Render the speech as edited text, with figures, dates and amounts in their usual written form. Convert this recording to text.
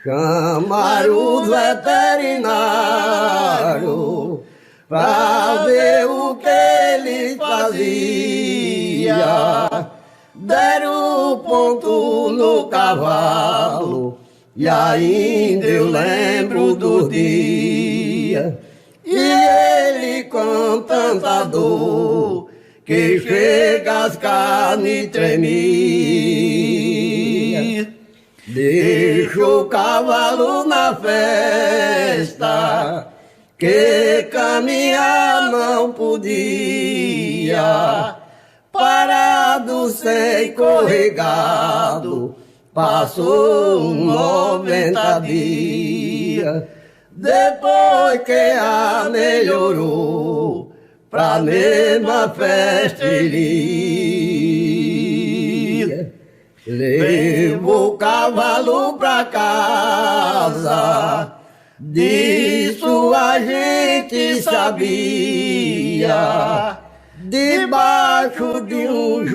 Chamaram os veterinários pra ver o que ele fazia. Deram ponto no cavalo e ainda eu lembro do dia. E ele com tanta dor que chega as carnes tremiam. Deixou o cavalo na festa, que caminhar não podia. Parado sem corregado, passou 90 dias. Depois que a melhorou, pra mesma festa ele ia. Levou o cavalo pra casa, disso a gente sabia. Debaixo de um